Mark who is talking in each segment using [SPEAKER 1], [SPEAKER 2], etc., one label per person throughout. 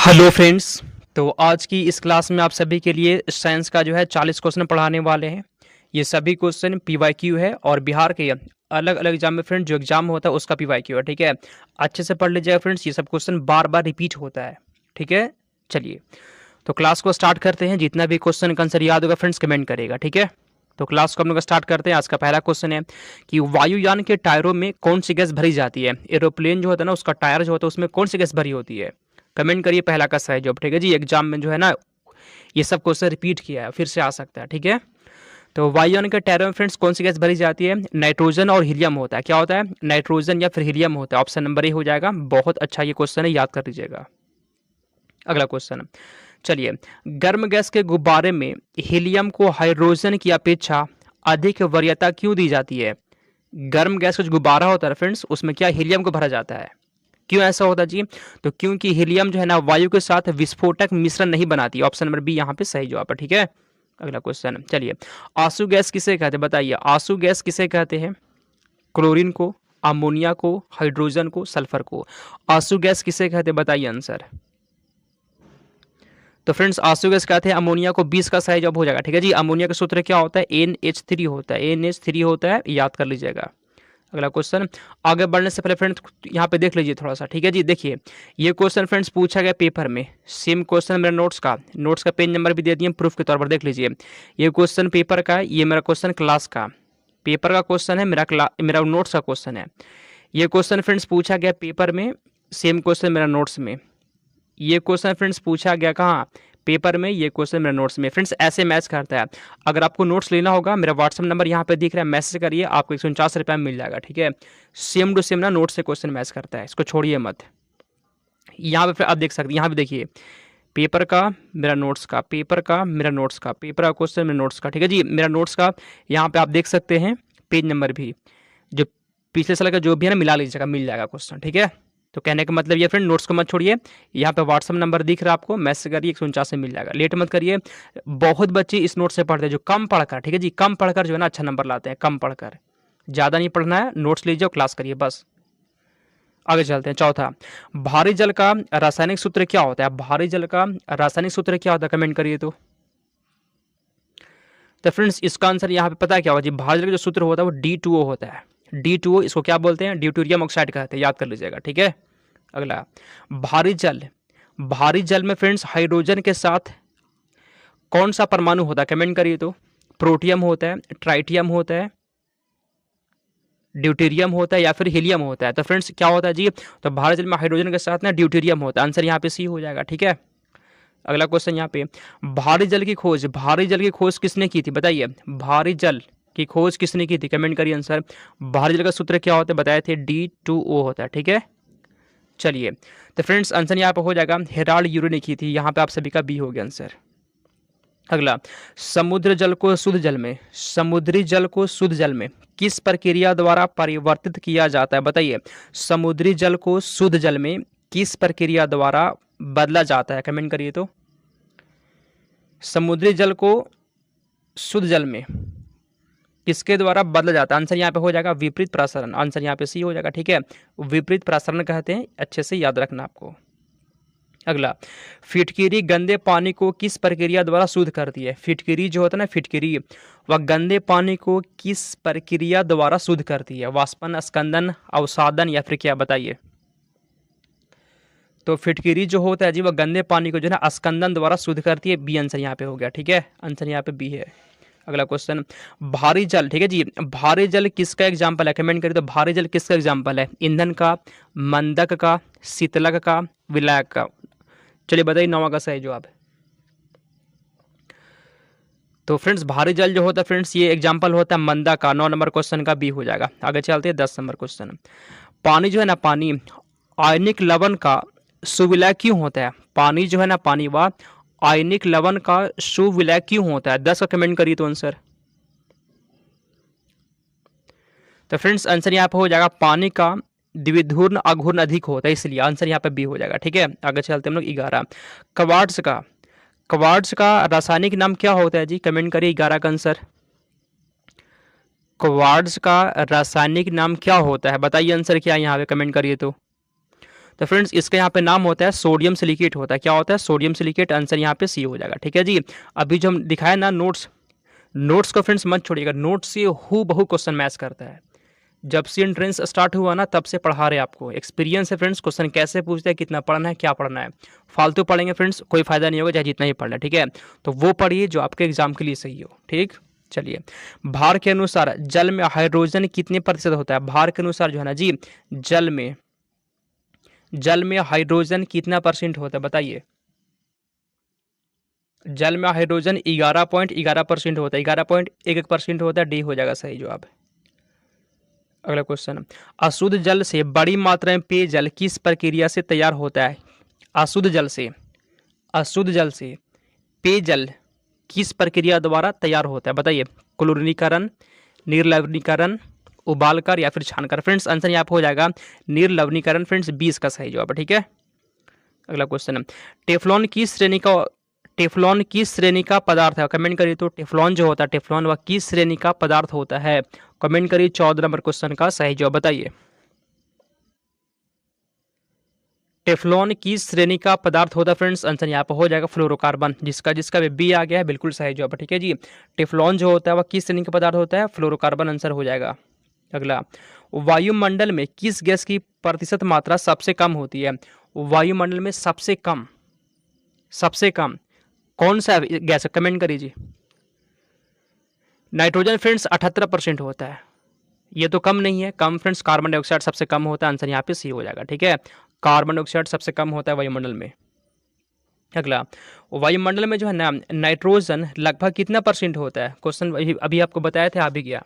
[SPEAKER 1] Hello friends. तो आज की इस क्लास में आप सभी के लिए साइंस का जो है 40 क्वेश्चन पढ़ाने वाले हैं। ये सभी क्वेश्चन पीवाईक्यू है और बिहार के अलग अलग एग्जाम में फ्रेंड्स जो एग्जाम होता है उसका पीवाईक्यू है। ठीक है, अच्छे से पढ़ लीजिएगा फ्रेंड्स, ये सब क्वेश्चन बार बार रिपीट होता है। ठीक है, चलिए तो क्लास को स्टार्ट करते हैं। जितना भी क्वेश्चन का आंसर याद होगा फ्रेंड्स कमेंट करेगा। ठीक है, तो क्लास को हम लोग स्टार्ट करते हैं। आज का पहला क्वेश्चन है कि वायुयान के टायरों में कौन सी गैस भरी जाती है। एरोप्लेन जो होता है ना, उसका टायर जो होता है उसमें कौन सी गैस भरी होती है। कमेंट करिए पहला का सही जवाब। ठीक है जी, एग्जाम में जो है ना ये सब क्वेश्चन रिपीट किया है, फिर से आ सकता है। ठीक है, तो वायुयान के टायरों में फ्रेंड्स कौन सी गैस भरी जाती है। नाइट्रोजन और हीलियम होता है। क्या होता है? नाइट्रोजन या फिर हीलियम होता है। ऑप्शन नंबर ए हो जाएगा। बहुत अच्छा ये क्वेश्चन है, याद कर लीजिएगा। अगला क्वेश्चन, चलिए, गर्म गैस के गुब्बारे में हीलियम को हाइड्रोजन की अपेक्षा अधिक वरीयता क्यों दी जाती है। गर्म गैस का जो गुब्बारा होता है फ्रेंड्स, उसमें क्या हीलियम को भरा जाता है। क्यों ऐसा होता है जी? तो क्योंकि हीलियम जो है ना वायु के साथ विस्फोटक मिश्रण नहीं बनाती। ऑप्शन नंबर बी यहाँ पे सही जवाब है। ठीक है, अगला क्वेश्चन, चलिए, आंसू गैस किसे कहते हैं बताइए। आंसू गैस किसे कहते हैं? क्लोरीन को, अमोनिया को, हाइड्रोजन को, सल्फर को। आंसू गैस किसे कहते हैं बताइए आंसर। तो फ्रेंड्स आंसू गैस कहते हैं अमोनिया को। 20 का सही जवाब हो जाएगा। ठीक है जी, अमोनिया का सूत्र क्या होता है? NH3 होता है। NH3 होता है, याद कर लीजिएगा। अगला क्वेश्चन, आगे बढ़ने से पहले फ्रेंड्स यहाँ पे देख लीजिए थोड़ा सा। ठीक है जी, देखिए ये क्वेश्चन फ्रेंड्स पूछा गया पेपर में। सेम क्वेश्चन मेरा नोट्स का पेज नंबर भी दे दिए प्रूफ के तौर पर। देख लीजिए, ये क्वेश्चन पेपर का है, ये मेरा क्वेश्चन क्लास का। पेपर का क्वेश्चन है, मेरा नोट्स का क्वेश्चन है। ये क्वेश्चन फ्रेंड्स पूछा गया पेपर में, सेम क्वेश्चन मेरा नोट्स में। ये क्वेश्चन फ्रेंड्स पूछा गया कहाँ? पेपर में। ये क्वेश्चन मेरे नोट्स में। फ्रेंड्स ऐसे मैच करता है। अगर आपको नोट्स लेना होगा, मेरा व्हाट्सअप नंबर यहाँ पे दिख रहा है, मैसेज करिए, आपको 149 रुपये में मिल जाएगा। ठीक है, सेम टू सेम ना नोट्स से क्वेश्चन मैच करता है, इसको छोड़िए मत। यहाँ पे फिर आप देख सकते हैं, यहाँ पे देखिए, पेपर का मेरा नोट्स का, पेपर का मेरा नोट्स का, पेपर का क्वेश्चन मेरा नोट्स का। ठीक है जी, मेरा नोट्स का यहाँ पे आप देख सकते हैं पेज नंबर भी, जो पिछले साल का जो भी है ना मिला लीजिएगा, मिल जाएगा क्वेश्चन। ठीक है, तो कहने का मतलब ये फ्रेंड, नोट्स को मत छोड़िए। यहाँ पे व्हाट्सअप नंबर दिख रहा है आपको, मैसेज करिए, 149 में मिल जाएगा। लेट मत करिए। बहुत बच्चे इस नोट से पढ़ते हैं जो कम पढ़कर, ठीक है जी, कम पढ़कर जो है ना अच्छा नंबर लाते हैं। कम पढ़कर, ज़्यादा नहीं पढ़ना है, नोट्स लीजिए और क्लास करिए बस। आगे चलते हैं। चौथा, भारी जल का रासायनिक सूत्र क्या होता है। भारी जल का रासायनिक सूत्र क्या होता है, कमेंट करिए। तो फ्रेंड्स इसका आंसर यहाँ पे पता है क्या होगा जी। भारी जल का जो सूत्र होता है वो D2O होता है। D2O, इसको क्या बोलते हैं? ड्यूटेरियम ऑक्साइड कहते हैं, याद कर लीजिएगा। ठीक है, अगला, भारी जल, भारी जल में फ्रेंड्स हाइड्रोजन के साथ कौन सा परमाणु होता है, कमेंट करिए। तो प्रोटियम होता है, ट्राइटियम होता है, ड्यूटेरियम होता है या फिर हीलियम होता है। तो फ्रेंड्स क्या होता है जी? तो भारी जल में हाइड्रोजन के साथ ना ड्यूटेरियम होता है। आंसर यहाँ पे सी हो जाएगा। ठीक है, अगला क्वेश्चन यहाँ पे, भारी जल की खोज, भारी जल की खोज किसने की थी बताइए। भारी जल की खोज किसने की थी, कमेंट करिए आंसर। भारी जल का सूत्र क्या होता है बताए थे? D2O होता है। ठीक है, चलिए, तो फ्रेंड्स आंसर यहाँ पे हो जाएगा हेराल्ड यूरे ने की थी। यहाँ पे आप सभी का बी हो गया आंसर। अगला, समुद्र जल को शुद्ध जल में, समुद्री जल को शुद्ध जल में किस प्रक्रिया द्वारा परिवर्तित किया जाता है बताइए। समुद्री जल को शुद्ध जल में किस प्रक्रिया द्वारा बदला जाता है, कमेंट करिए। तो समुद्री जल को शुद्ध जल में किसके द्वारा बदला जाता है? आंसर यहाँ पे हो जाएगा विपरीत प्रसारण। आंसर यहाँ पे सी हो जाएगा। ठीक है, विपरीत प्रसारण कहते हैं, अच्छे से याद रखना आपको। अगला, फिटकिरी गंदे पानी को किस प्रक्रिया द्वारा शुद्ध करती है। फिटकिरी जो होता है ना, फिटकिरी, वह गंदे पानी को किस प्रक्रिया द्वारा शुद्ध करती है। वाष्पन, स्कंदन, अवसादन या फिर क्या बताइए। तो फिटकिरी जो होता है जी, वह गंदे पानी को जो है ना स्कंदन द्वारा शुद्ध करती है। बी आंसर यहाँ पे हो गया। ठीक है, आंसर यहाँ पे बी है। अगला क्वेश्चन, भारी जल, ठीक है जी, भारी जल किसका एग्जाम्पल है, कमेंट करिए। तो भारी जल किसका एग्जाम्पल है? ईंधन का, मंदक का, शीतलक का, विलायक का। चलिए बताइए, 9वां का सही जवाब। तो फ्रेंड्स भारी जल जो होता है फ्रेंड्स, ये एग्जाम्पल होता है मंदा का। 9 नंबर क्वेश्चन का बी हो जाएगा। आगे चलते हैं 10 नंबर क्वेश्चन, पानी जो है ना, पानी आयनिक लवण का सुविलय क्यों होता है। पानी जो है ना, पानी वह आयनिक लवण का सुविलय क्यों होता है। 10 का कमेंट करिए तो आंसर। तो फ्रेंड्स आंसर यहाँ पे हो जाएगा पानी का द्विध्रुव आघूर्ण अधिक होता है, इसलिए आंसर यहाँ पे बी हो जाएगा। ठीक है, आगे चलते हैं हम लोग 11, क्वार्ट्ज का, क्वार्ट्ज का रासायनिक नाम क्या होता है जी, कमेंट करिए 11 का आंसर। क्वार्ट्ज का रासायनिक नाम क्या होता है बताइए, आंसर क्या है यहाँ पे, कमेंट करिए। तो फ्रेंड्स इसका यहाँ पे नाम होता है सोडियम सिलिकेट होता है। क्या होता है? Sodium silicate. आंसर यहाँ पे सी हो जाएगा। ठीक है जी। अभी जो हम दिखाए ना नोट्स को फ्रेंड्स मत छोड़िएगा, नोट्स से हु बहु क्वेश्चन मैच करता है। जब से एंट्रेंस स्टार्ट हुआ ना तब से पढ़ा रहे आपको, एक्सपीरियंस है फ्रेंड्स। क्वेश्चन कैसे पूछते हैं, कितना पढ़ना है, क्या पढ़ना है। फालतू पढ़ेंगे फ्रेंड्स कोई फायदा नहीं होगा, चाहे जितना ही पढ़ना है। ठीक है, तो वो पढ़िए जो आपके एग्जाम के लिए सही हो। ठीक, चलिए। भार के अनुसार जल में हाइड्रोजन कितने प्रतिशत होता है? भार के अनुसार जो है ना जी, जल में हाइड्रोजन कितना परसेंट होता है बताइए? जल में हाइड्रोजन 11.11% होता है, 11.11% होता है। डी हो जाएगा सही जवाब। अगला क्वेश्चन, अशुद्ध जल से बड़ी मात्रा में पेयजल किस प्रक्रिया से तैयार होता है? अशुद्ध जल से पेयजल किस प्रक्रिया द्वारा तैयार होता है बताइए? क्लोरीनीकरण, निर्लवणीकरण, उबालकर या फिर छानकर। फ्रेंड्स आंसर यहाँ पे हो जाएगा निर्लवणीकरण। फ्रेंड्स 20 का सही जवाब है। ठीक है, अगला क्वेश्चन, टेफ्लॉन किस श्रेणी का पदार्थ है? कमेंट करिए तो टेफ्लॉन जो होता है, टेफ्लॉन वह किस श्रेणी का पदार्थ होता है? कमेंट करिए 14 नंबर क्वेश्चन का सही जवाब बताइए। टेफ्लॉन किस श्रेणी का पदार्थ होता है? फ्रेंड्स आंसर यहाँ पर हो जाएगा फ्लोरोकार्बन। जिसका बी आ गया है बिल्कुल सही जवाब है। ठीक है जी, टेफ्लॉन जो होता है वह किस श्रेणी का पदार्थ होता है? फ्लोरोकार्बन आंसर हो जाएगा। अगला, वायुमंडल में किस गैस की प्रतिशत मात्रा सबसे कम होती है? वायुमंडल में सबसे कम कौन सा गैस है? कमेंट करिए। नाइट्रोजन फ्रेंड्स 78% होता है, ये तो कम नहीं है। कम फ्रेंड्स कार्बन डाइऑक्साइड सबसे कम होता है। आंसर यहाँ पे सी हो जाएगा। ठीक है, कार्बन डाइऑक्साइड सबसे कम होता है वायुमंडल में। अगला, वायुमंडल में जो है ना नाइट्रोजन लगभग कितना परसेंट होता है? क्वेश्चन अभी आपको बताया था, अभी गया।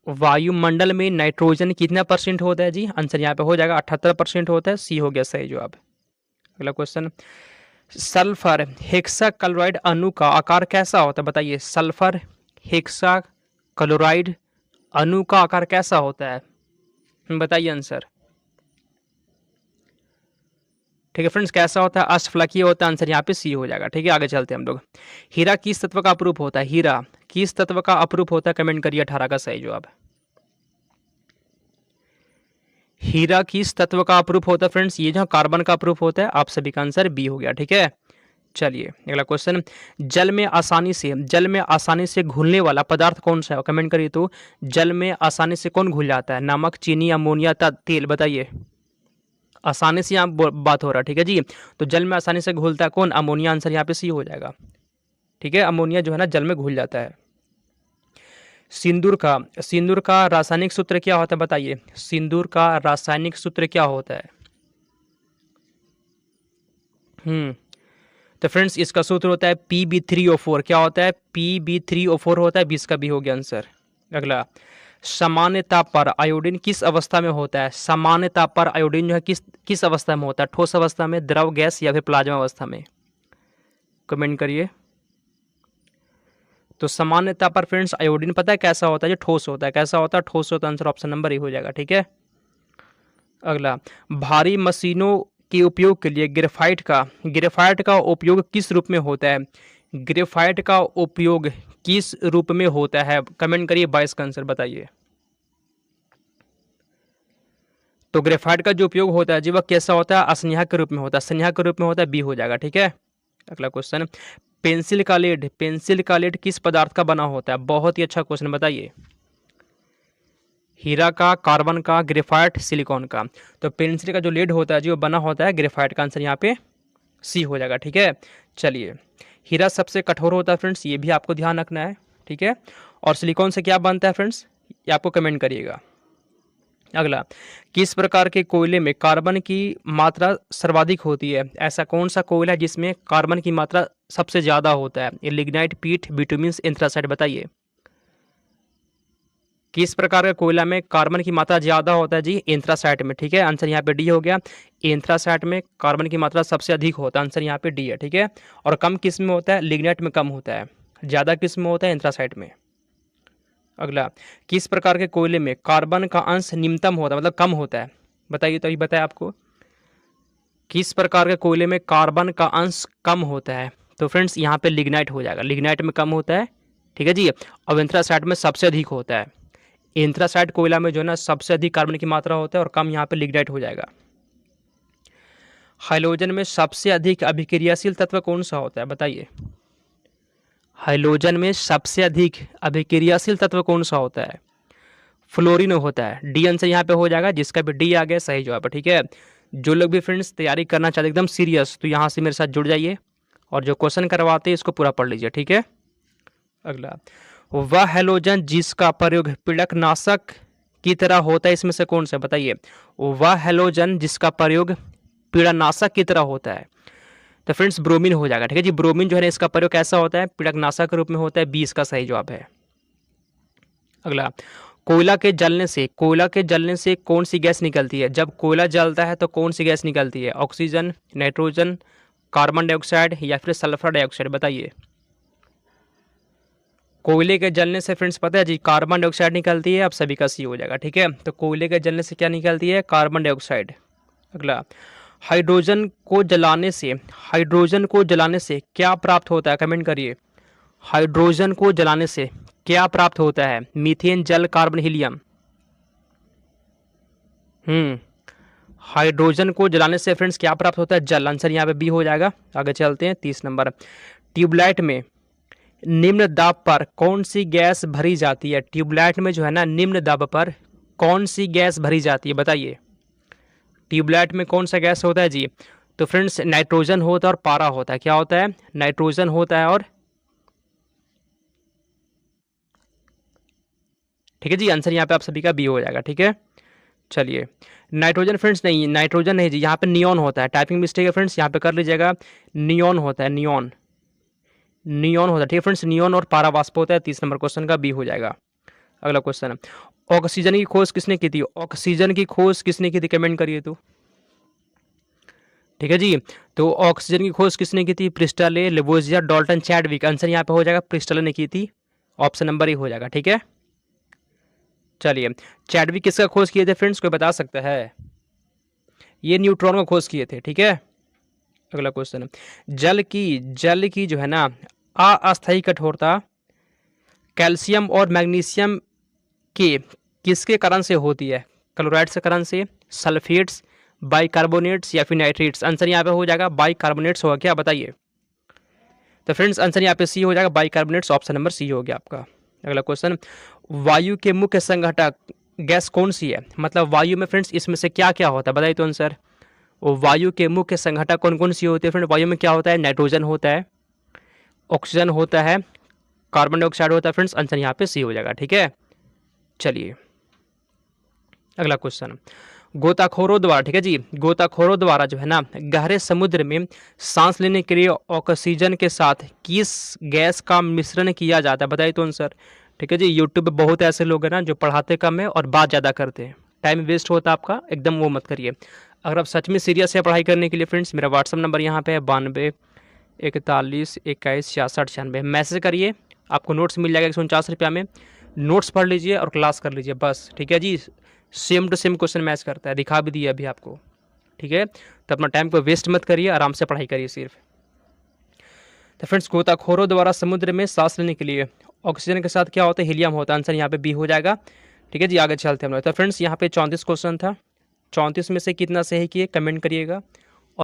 [SPEAKER 1] वायुमंडल में नाइट्रोजन कितना परसेंट होता है जी? आंसर यहाँ पे हो जाएगा 78% होता है। सी हो गया सही जवाब। अगला क्वेश्चन, सल्फर हेक्साक्लोराइड अणु का आकार कैसा होता है बताइए? सल्फर हेक्साक्लोराइड अणु का आकार कैसा होता है बताइए आंसर। ठीक है फ्रेंड्स, कैसा होता है? अष्टफलकीय होता है। आंसर यहाँ पे सी हो जाएगा। ठीक है, आगे चलते हैं हम लोग। हीरा किस तत्व का अपरूप होता है? हीरा किस तत्व का अपरूप होता है? कमेंट करिए 18 का सही जवाब। हीरा किस तत्व का अपरूप होता है? फ्रेंड्स ये जो कार्बन का अपरूप होता है। आप सभी का आंसर बी हो गया। ठीक है, चलिए अगला क्वेश्चन, जल में आसानी से घुलने वाला पदार्थ कौन सा है? कमेंट करिए तो जल में आसानी से कौन घुल जाता है? नमक, चीनी, अमोनिया, तेल बताइए। आसानी से यहाँ बात हो रहा है। ठीक है जी, तो जल में आसानी से घुलता है कौन? अमोनिया। आंसर यहाँ पे सी हो जाएगा। ठीक है, अमोनिया जो है ना जल में घुल जाता है। सिंदूर का रासायनिक सूत्र क्या होता है बताइए? सिंदूर का रासायनिक सूत्र क्या होता है? तो फ्रेंड्स इसका सूत्र होता है Pb3O4। क्या होता है? Pb3O4 होता है। 20 का भी हो गया आंसर। अगला, सामान्यता पर आयोडीन किस अवस्था में होता है? सामान्यता पर आयोडीन जो है किस अवस्था में होता है? ठोस अवस्था में, द्रव, गैस या फिर प्लाज्मा अवस्था में? कमेंट करिए। तो सामान्यता पर फ्रेंड्स आयोडीन पता है कैसा होता है? जो ठोस होता है। कैसा होता है? ठोस होता है। आंसर ऑप्शन नंबर ए हो जाएगा। ठीक है, अगला, भारी मशीनों के उपयोग के लिए ग्रेफाइट का उपयोग किस रूप में होता है? ग्रेफाइट का उपयोग किस रूप में होता है? कमेंट करिए 22 का आंसर बताइए। तो ग्रेफाइट का जो उपयोग होता है जी वह कैसा होता है? असंज्ञा के रूप में होता है। संज्ञा के रूप में होता है। बी हो जाएगा। ठीक है, अगला क्वेश्चन, पेंसिल का लेड किस पदार्थ का बना होता है? बहुत ही अच्छा क्वेश्चन, बताइए। हीरा का, कार्बन का, ग्रेफाइट, सिलिकॉन का। तो पेंसिल का जो लेड होता है जी वो बना होता है ग्रेफाइट का। आंसर यहाँ पे सी हो जाएगा। ठीक है, चलिए। हीरा सबसे कठोर होता है फ्रेंड्स, ये भी आपको ध्यान रखना है। ठीक है, और सिलिकॉन से क्या बनता है फ्रेंड्स ये आपको कमेंट करिएगा। अगला, किस प्रकार के कोयले में कार्बन की मात्रा सर्वाधिक होती है? ऐसा कौन सा कोयला है जिसमें कार्बन की मात्रा सबसे ज्यादा होता है? ये लिग्नाइट, पीट, बिटुमिन्स, एंथ्रासाइट बताइए। किस प्रकार का कोयला में कार्बन की मात्रा ज्यादा होता है जी? एंथ्रासाइट में। ठीक है, आंसर यहाँ पे डी हो गया। एंथ्रासाइट में कार्बन की मात्रा सबसे अधिक होता है। आंसर यहाँ पे डी है। ठीक है, और कम किस में होता है? लिग्नाइट में कम होता है। ज्यादा किस में होता है? एंथ्रासाइट में। अगला, किस प्रकार के कोयले में कार्बन का अंश न्यूनतम होता है, मतलब कम होता है? बताइए, तो अभी बताया आपको। किस प्रकार के कोयले में कार्बन का अंश कम होता है? तो फ्रेंड्स यहाँ पे लिग्नाइट हो जाएगा। लिग्नाइट में कम होता है। ठीक है जी, और एंथ्रासाइट में सबसे अधिक होता है। एंथ्रासाइट कोयला में जो है ना सबसे अधिक कार्बन की मात्रा होता है और कम यहाँ पे लिग्नाइट हो जाएगा। हाइड्रोजन में सबसे अधिक अभिक्रियाशील तत्व कौन सा होता है बताइए। हाइड्रोजन में सबसे अधिक अभिक्रियाशील तत्व कौन सा होता है? फ्लोरीन होता है। डी आंसर यहाँ पे हो जाएगा, जिसका भी डी आ गया सही जवाब है। ठीक है, जो लोग भी फ्रेंड्स तैयारी करना चाहते एकदम सीरियस, तो यहाँ से मेरे साथ जुड़ जाइए और जो क्वेश्चन करवाते हैं इसको पूरा पढ़ लीजिए। ठीक है, अगला, वह हैलोजन जिसका प्रयोग पीड़कनाशक की तरह होता है इसमें से कौन सा बताइए। वह हैलोजन जिसका प्रयोग पीड़ानाशक की तरह होता है, तो फ्रेंड्स ब्रोमीन हो जाएगा। ठीक है जी, ब्रोमीन जो है ना इसका प्रयोग कैसा होता है? पीड़कनाशक के रूप में होता है। 20 का सही जवाब है। अगला, कोयला के जलने से कौन सी गैस निकलती है? जब कोयला जलता है तो कौन सी गैस निकलती है? ऑक्सीजन, नाइट्रोजन, कार्बन डाइऑक्साइड या फिर सल्फर डाइऑक्साइड बताइए। कोयले के जलने से फ्रेंड्स पता है जी कार्बन डाइऑक्साइड निकलती है। अब सभी का सी हो जाएगा। ठीक है, तो कोयले के जलने से क्या निकलती है? Carbon dioxide. अगला, हाइड्रोजन को जलाने से क्या प्राप्त होता है? कमेंट करिए। हाइड्रोजन को जलाने से क्या प्राप्त होता है? मीथेन, जल, कार्बन, हीलियम। हाइड्रोजन को जलाने से फ्रेंड्स क्या प्राप्त होता है? जल। आंसर यहाँ पे बी हो जाएगा। आगे चलते हैं 30 नंबर। ट्यूबलाइट में निम्न दाब पर कौन सी गैस भरी जाती है? ट्यूबलाइट में जो है ना निम्न दाब पर कौन सी गैस भरी जाती है बताइए। ट्यूबलाइट में कौन सा गैस होता है जी? तो फ्रेंड्स नाइट्रोजन होता है और पारा होता है। क्या होता है? नाइट्रोजन होता है और, ठीक है जी, आंसर यहाँ पे आप सभी का बी हो जाएगा। ठीक है, चलिए, नाइट्रोजन फ्रेंड्स नहीं, नाइट्रोजन नहीं जी, यहाँ पे नियॉन होता है। टाइपिंग मिस्टेक है फ्रेंड्स, यहाँ पे कर लीजिएगा। नियॉन होता है, नियॉन होता है। ठीक है फ्रेंड्स, नियॉन और पारा वाष्प होता है। 30 नंबर क्वेश्चन का बी हो जाएगा। अगला क्वेश्चन, ऑक्सीजन की खोज किसने की थी? ऑक्सीजन की खोज किसने की थी? कमेंट करिए तो। ठीक है जी, तो ऑक्सीजन की खोज किसने की थी? Priestley, Lavoisier, Dalton, Chadwick. Answer यहाँ पे हो जाएगा प्रिस्टले ने की थी। ऑप्शन नंबर ही हो जाएगा। ठीक है, चलिए, चैडविक किसका खोज किए थे फ्रेंड्स? कोई बता सकता है? ये न्यूट्रॉन का खोज किए थे। ठीक है, अगला क्वेश्चन, जल की जो है ना अस्थायी कठोरता कैल्शियम और मैग्नीशियम के किसके कारण से होती है? क्लोराइड के कारण से, सल्फेट्स, बाइकार्बोनेट्स या फिर नाइट्रेट्स। आंसर यहाँ पे हो जाएगा बाइकार्बोनेट्स होगा। क्या बताइए? तो फ्रेंड्स आंसर यहाँ पे सी हो जाएगा, बाइकार्बोनेट्स। ऑप्शन नंबर सी हो गया आपका। अगला क्वेश्चन, वायु के मुख्य संघटक गैस कौन सी है? मतलब वायु में फ्रेंड्स इसमें से क्या क्या होता है बताइए तो आंसर। वायु के मुख्य संघटक कौन कौन सी होती है फ्रेंड? वायु में क्या होता है? नाइट्रोजन होता है, ऑक्सीजन होता है, कार्बन डाइऑक्साइड होता है। फ्रेंड्स आंसर यहाँ पे सी हो जाएगा। ठीक है, चलिए, अगला क्वेश्चन, गोताखोरों द्वारा, ठीक है जी, गोताखोरों द्वारा जो है ना गहरे समुद्र में सांस लेने के लिए ऑक्सीजन के साथ किस गैस का मिश्रण किया जाता है बताइए तो आंसर। ठीक है जी, यूट्यूब पे बहुत ऐसे लोग हैं ना जो पढ़ाते कम है और बात ज़्यादा करते हैं, टाइम वेस्ट होता है आपका, एकदम वो मत करिए। अगर आप सच में सीरियस है पढ़ाई करने के लिए फ्रेंड्स, मेरा व्हाट्सअप नंबर यहाँ पे है 92 41 21 66 96। मैसेज करिए, आपको नोट्स मिल जाएगा 149 रुपया में। नोट्स पढ़ लीजिए और क्लास कर लीजिए बस। ठीक है जी, same to same question match करता है, दिखा भी दिया अभी आपको। ठीक है, तो अपना टाइम को वेस्ट मत करिए, आराम से पढ़ाई करिए सिर्फ। तो फ्रेंड्स, गोताखोरों द्वारा समुद्र में सांस लेने के लिए ऑक्सीजन के साथ क्या होता है? हीलियम होता है। आंसर यहाँ पे बी हो जाएगा। ठीक है जी, आगे चलते हैं हम लोग। तो फ्रेंड्स यहाँ पे 34 क्वेश्चन था, 34 में से कितना सही किए कमेंट करिएगा।